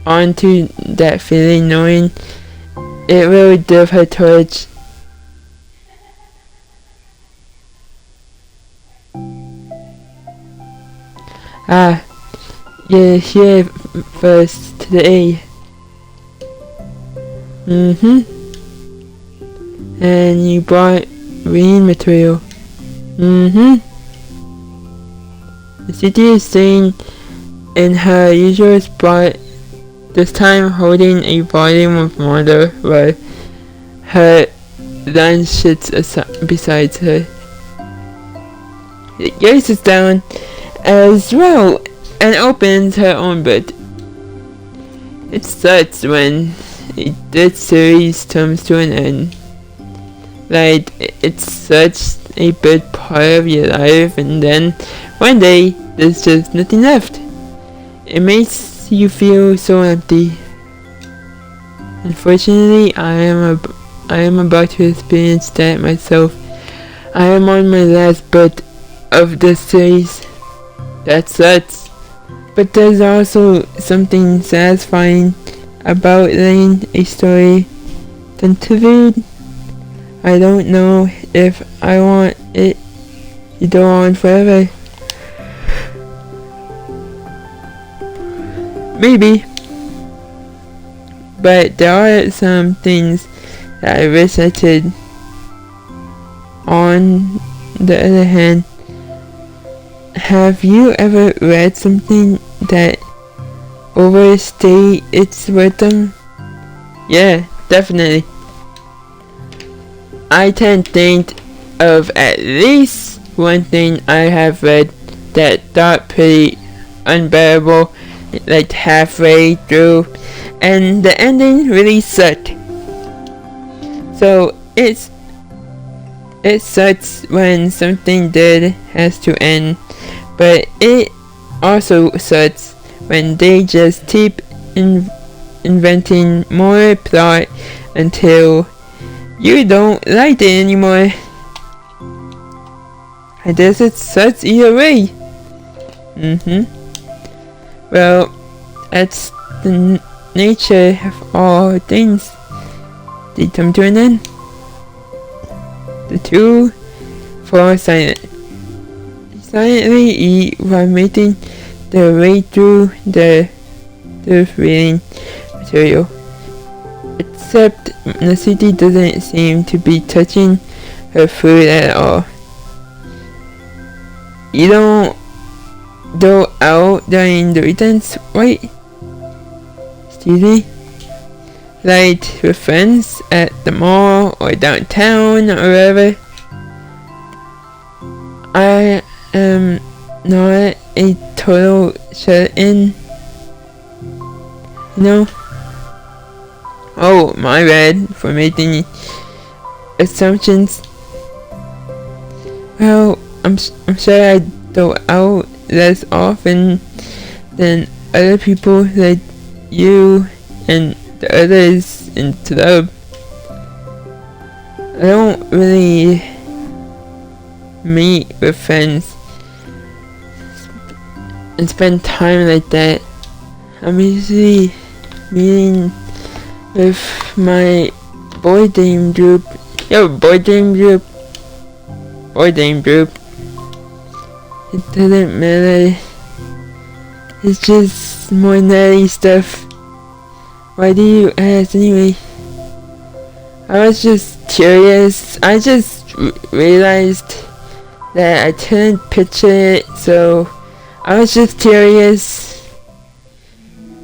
on to that feeling, knowing it will give her courage. You're here first today. And you brought reading material. The city is staying in her usual spot, this time holding a volume of water while her lunch sits beside her. Yuri sits down as well and opens her own book. It sucks when this series comes to an end. Like, it's such a big part of your life, and then one day there's just nothing left. It makes you feel so empty. Unfortunately, I am about to experience that myself. I am on my last book of this series. That sucks. But there's also something satisfying about letting a story conclude. I don't know if I want it to go on forever. Maybe. But there are some things that I wish I could. On the other hand, have you ever read something that overstayed its wisdom? Yeah, definitely. I can think of at least one thing I have read that got pretty unbearable, like halfway through, and the ending really sucked. So it sucks when something good has to end, but it also sucks when they just keep inventing more plot until you don't like it anymore. I guess it sucks either way. Well, that's the nature of all things. They come to an end. The two fall silent. They silently eat while making their way through the reading material. Except the city doesn't seem to be touching her food at all. You don't go out during the weekends, right? Excuse me? Like with friends at the mall or downtown or wherever. I am not a total shut-in. You know? Oh, my bad for making assumptions. Well, I'm sure I go out less often than other people like you and the others in the club. I don't really meet with friends and spend time like that. I'm usually meeting with my board game group. Board game group. It doesn't matter. It's just more nerdy stuff. Why do you ask anyway? I was just curious. I just realized that I couldn't picture it, so I was just curious.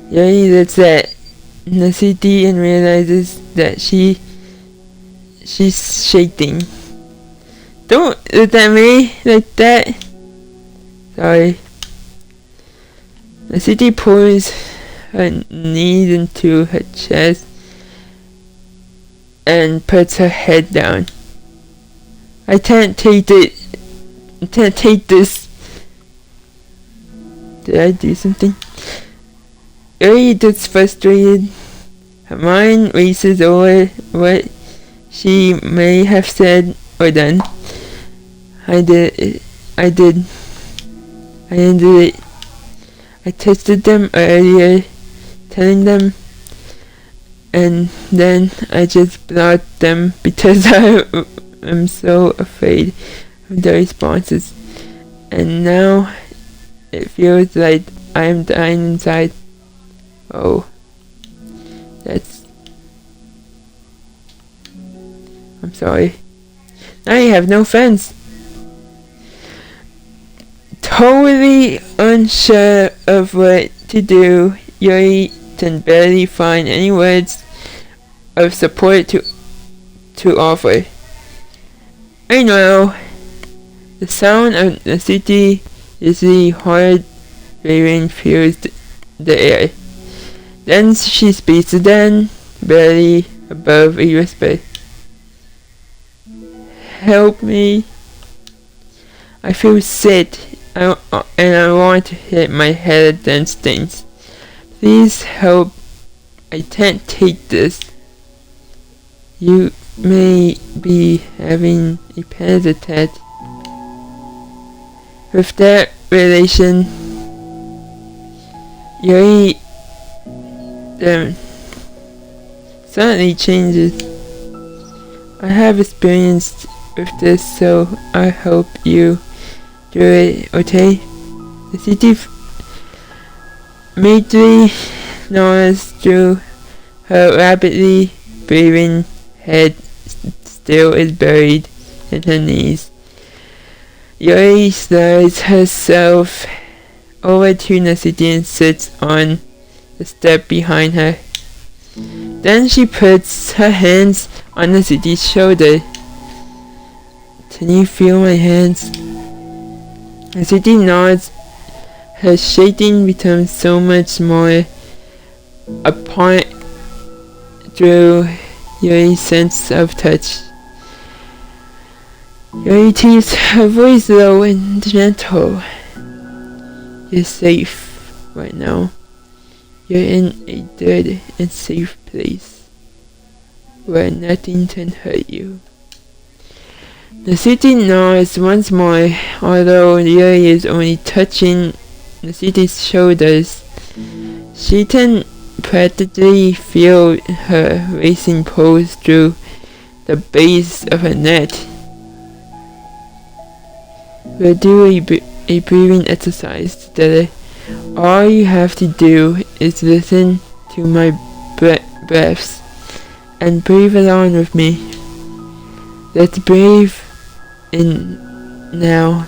Yuri looks at the city and realizes that she's shaking. Don't look at me like that. Sorry. The city pulls her knees into her chest and puts her head down. I can't take it. I can't take this. Did I do something? Yuri gets frustrated. Her mind races over what she may have said or done. I ended it. I tested them earlier, telling them, and then I just blocked them because I am so afraid of the responses. And now it feels like I am dying inside. Oh, I'm sorry. Now you have no friends. Totally unsure of what to do, Yuri can barely find any words of support to offer. Meanwhile, the sound of the city is the hard rain fills the air. Then she speaks again, barely above a whisper. Help me. I feel sick. And I want to hit my head against things. Please help. I can't take this. You may be having a panic attack. With that relation, Yuri suddenly changes. I have experience with this, so I hope you do it, okay? The city immediately nods through her rapidly breathing head still is buried in her knees. Yuri slides herself over to the city and sits on the step behind her. Then she puts her hands on the city's shoulder. Can you feel my hands? The city nods. Her shaking becomes so much more apparent through Yuri's sense of touch. Yuri keeps her voice low and gentle. You're safe right now. You're in a good and safe place where nothing can hurt you. The city nods once more, although Yuri is only touching the city's shoulders. She can practically feel her racing pulse through the base of her neck. We'll do a breathing exercise together. All you have to do is listen to my breaths and breathe along with me. Let's breathe in now.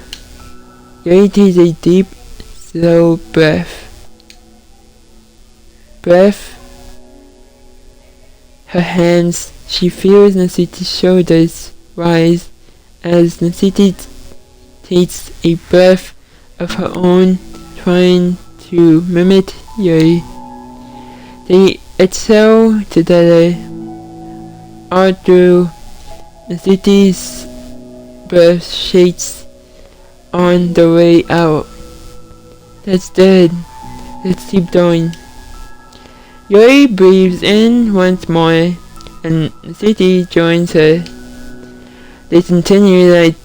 Yuri takes a deep, slow breath. Her hands, she feels Nasiti's shoulders rise as Nasiti takes a breath of her own, trying to mimic Yuri. They exhale together, all through Nasiti's breath shakes on the way out. That's dead. Let's keep going. Yuri breathes in once more, and Nasiti joins her. They continue like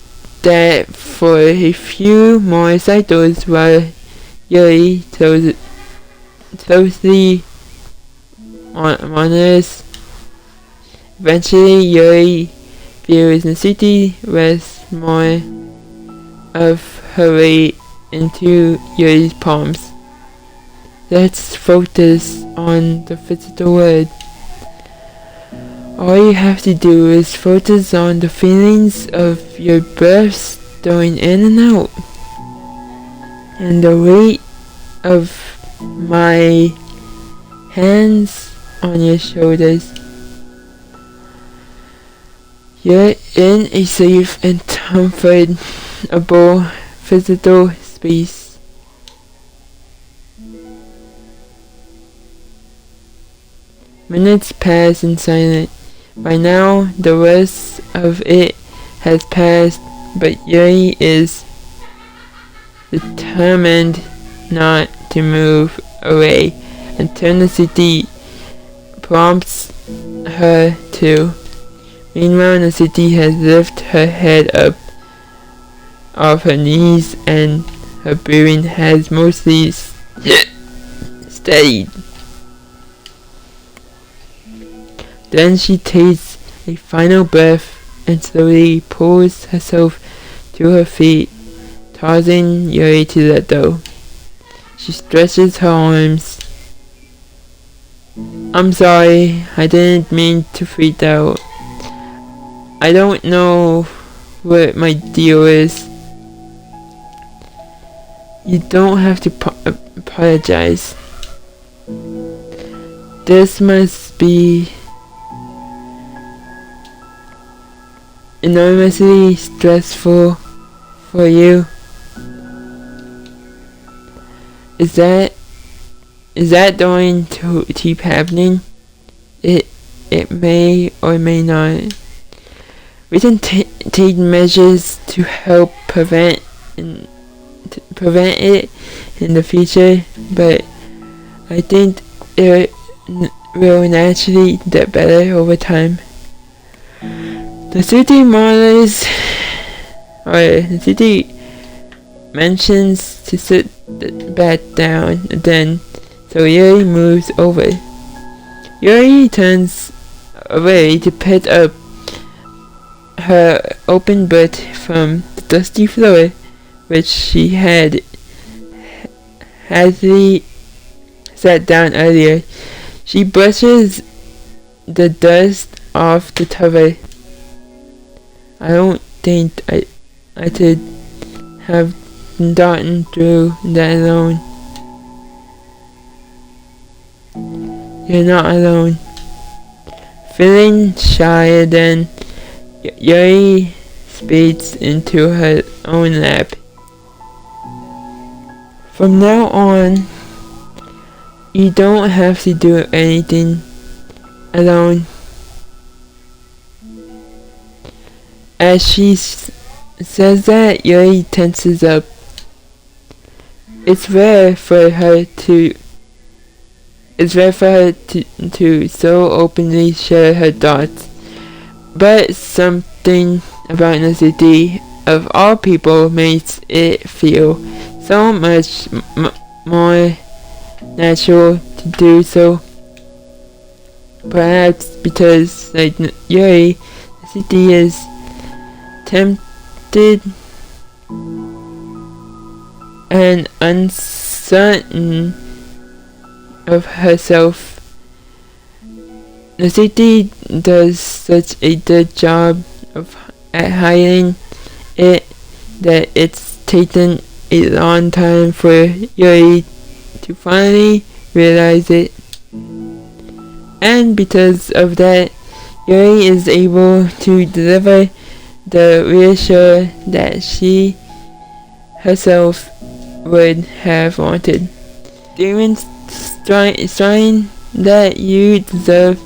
that for a few more cycles while Yuri closely monitors. Eventually, Yuri feels Nasiti rest more of her weight into Yuri's palms. Let's focus on the physical world. All you have to do is focus on the feelings of your breaths going in and out, and the weight of my hands on your shoulders. You're in a safe and comfortable physical space. Minutes pass in silence. By now, the rest of it has passed, but Yuri is determined not to move away until Nasiti prompts her to. Meanwhile, Nasiti has lifted her head up off her knees and her breathing has mostly steadied. Then she takes a final breath and slowly pulls herself to her feet, causing Yuri to let go. She stretches her arms. I'm sorry, I didn't mean to freak out. I don't know what my deal is. You don't have to apologize. This must be enormously stressful for you. Is that going to keep happening? It may or may not. We can take measures to help prevent it in the future, but I think it will naturally get better over time. The city mentions to sit back down again, so Yuri moves over. Yuri turns away to pick up her open book from the dusty floor, which she had hastily sat down earlier. She brushes the dust off the cover. I don't think I could have gotten through that alone. You're not alone. Feeling shy again, Yuri speeds into her own lap. From now on, you don't have to do anything alone. As she says that, Yuri tenses up. It's rare for her to so openly share her thoughts, but something about Nasiti, of all people, makes it feel so much more natural to do so. Perhaps because, like Yuri, Nasiti is tempted and uncertain of herself. Nasiti does such a good job of at hiding it that it's taken a long time for Yuri to finally realize it. And because of that, Yuri is able to deliver the reassure that she herself would have wanted. Demonstrating that you deserve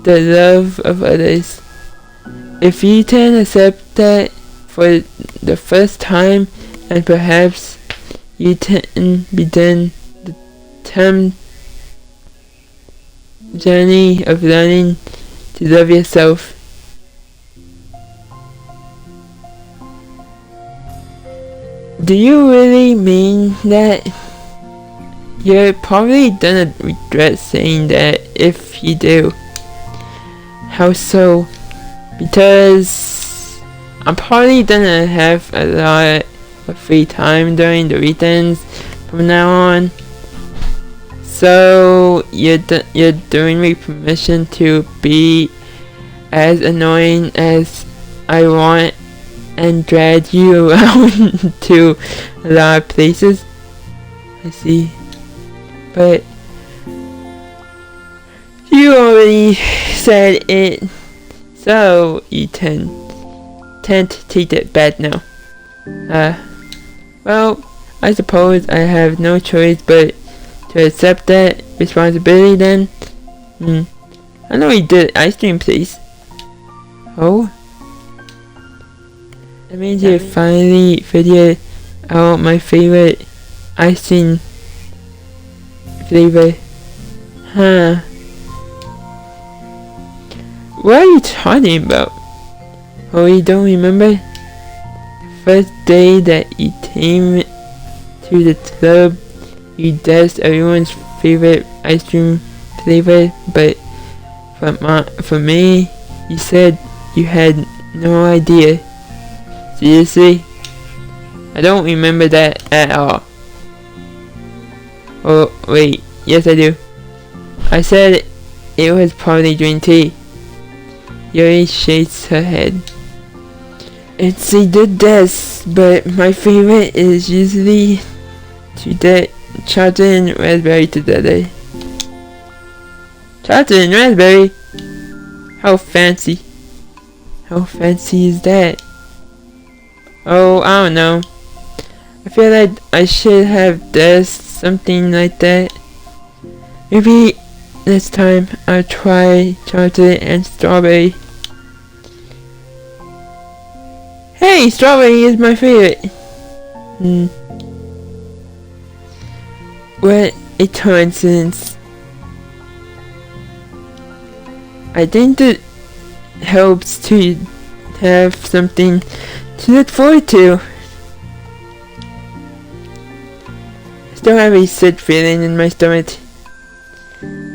the love of others. If you can accept that for the first time, and perhaps you can begin the journey of learning to love yourself. Do you really mean that? You're probably gonna regret saying that if you do. How so? Because I'm probably gonna have a lot of free time during the weekends from now on. So you're giving me permission to be as annoying as I want and drag you around to a lot of places. I see. But you already said it, so you can't take it back now. Well, I suppose I have no choice but to accept that responsibility then. I know you did ice cream place. Oh? That means you finally figured out my favorite ice cream flavor. Huh. What are you talking about? Oh, you don't remember? The first day that you came to the club, you guessed everyone's favorite ice cream flavor, but for me, you said you had no idea. Seriously? I don't remember that at all. Oh, wait. Yes, I do. I said it was probably green tea. Yuri shakes her head. It's a good guess, but my favorite is usually to get chocolate and raspberry together. Chocolate and raspberry? How fancy. How fancy is that? Oh, I don't know. I feel like I should have guessed something like that. Maybe next time I'll try chocolate and strawberry. Hey, strawberry is my favorite. What a coincidence. I think it helps to have something to look forward to. I still have a sick feeling in my stomach,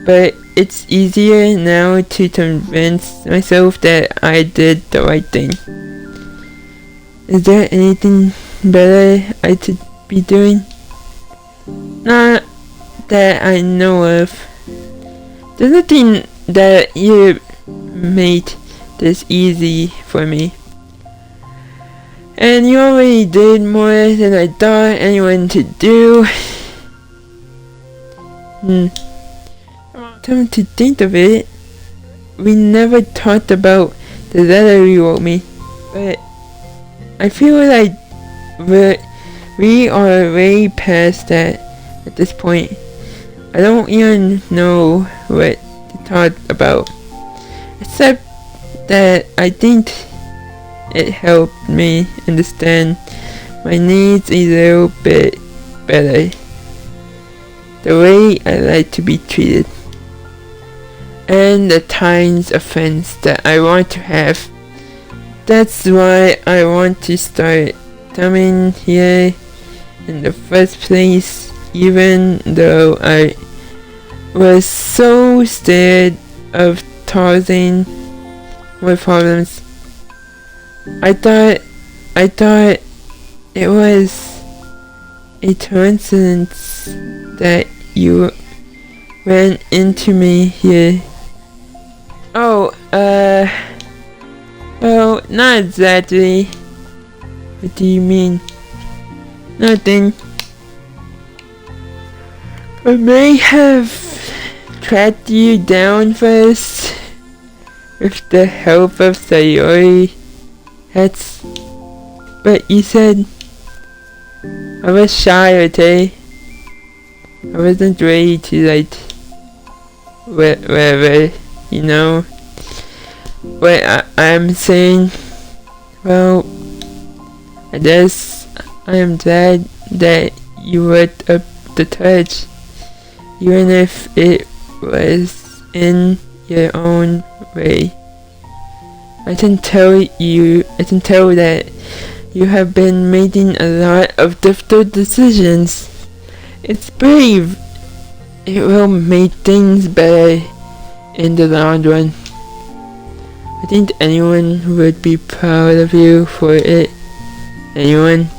but it's easier now to convince myself that I did the right thing. Is there anything better I could be doing? Not that I know of. There's nothing that you made this easy for me. And you already did more than I thought anyone could do. Come to think of it, we never talked about the letter you wrote me, but I feel like we are way past that at this point. I don't even know what to talk about, except that I think it helped me understand my needs a little bit better. The way I like to be treated, and the kinds of friends that I want to have. That's why I want to start coming here in the first place, even though I was so scared of causing more problems. I thought it was a coincidence that you ran into me here. Oh, well, not exactly. What do you mean? Nothing. I may have tracked you down first with the help of Sayori heads, but you said I was shy, okay? I wasn't ready to like whatever, you know. But I'm saying, well, I guess I am glad that you worked up the touch, even if it was in your own way. I can tell that you have been making a lot of difficult decisions. It's brave. It will make things better in the long run. I think anyone would be proud of you for it. Anyone?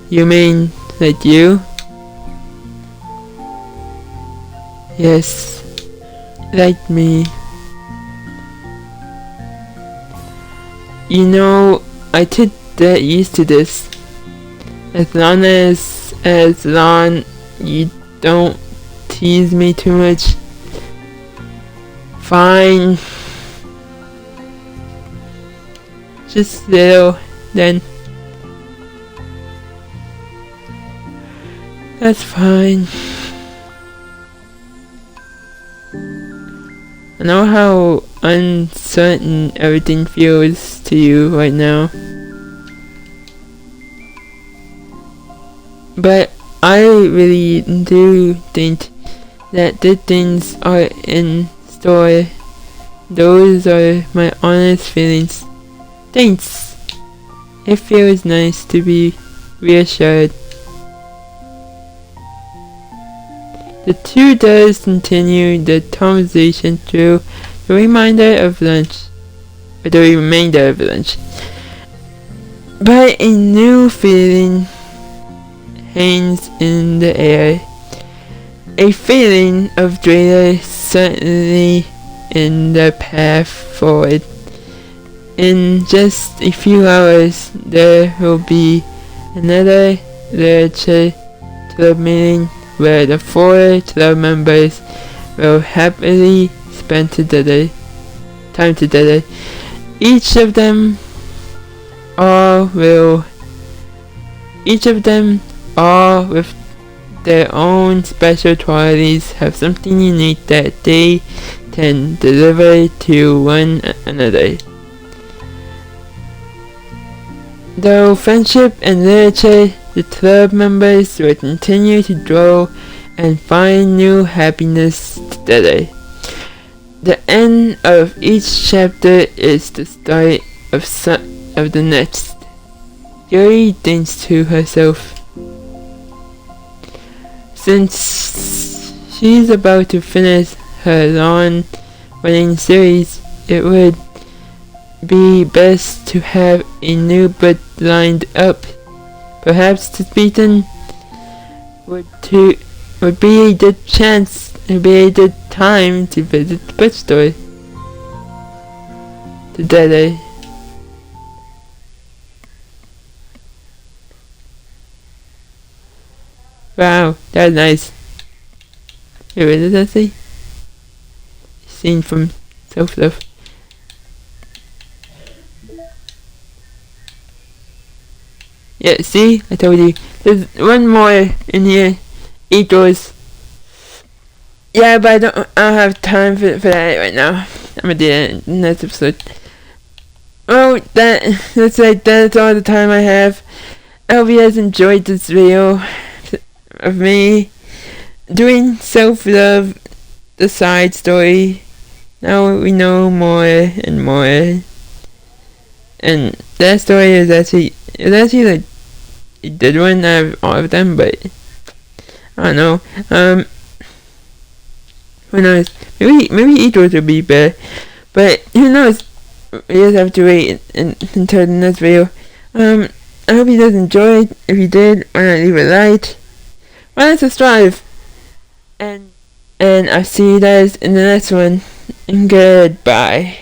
You mean like you? Yes, like me. You know, I could get used to this. As long you don't tease me too much. Fine. Just little, then. That's fine. I know how uncertain everything feels to you right now. But I really do think that the things are in store. Those are my honest feelings. Thanks. It feels nice to be reassured. The two does continue the conversation through the remainder of lunch. But a new feeling hangs in the air. A feeling of greater certainty in the path forward. In just a few hours, there will be another literature club meeting where the 4 club members will happily spend time together. Each of them all with their own special qualities have something unique that they can deliver to one another. Though friendship and literature, the club members will continue to grow and find new happiness together. The end of each chapter is the start of the next. Yuri thinks to herself. Since she's about to finish her long-running series, it would be best to have a new book lined up. Perhaps this meeting would be a good chance, would be a good time to visit the bookstore together. Wow, that's nice. Wait, what did that say? Scene from Self-Love. Yeah, see? I told you. There's one more in here. Equals. Yeah, but I don't have time for that right now. I'm gonna do that in the next episode. Oh, that's all the time I have. I hope you guys enjoyed this video of me doing Self-Love, the side story. Now we know more and more. And that story is actually like a good one out of all of them, but I don't know. Who knows? Maybe each one will be better, but who knows? We just have to wait until the next video. I hope you guys enjoyed. If you did, why not leave a like? Why not subscribe? And I'll see you guys in the next one. And goodbye.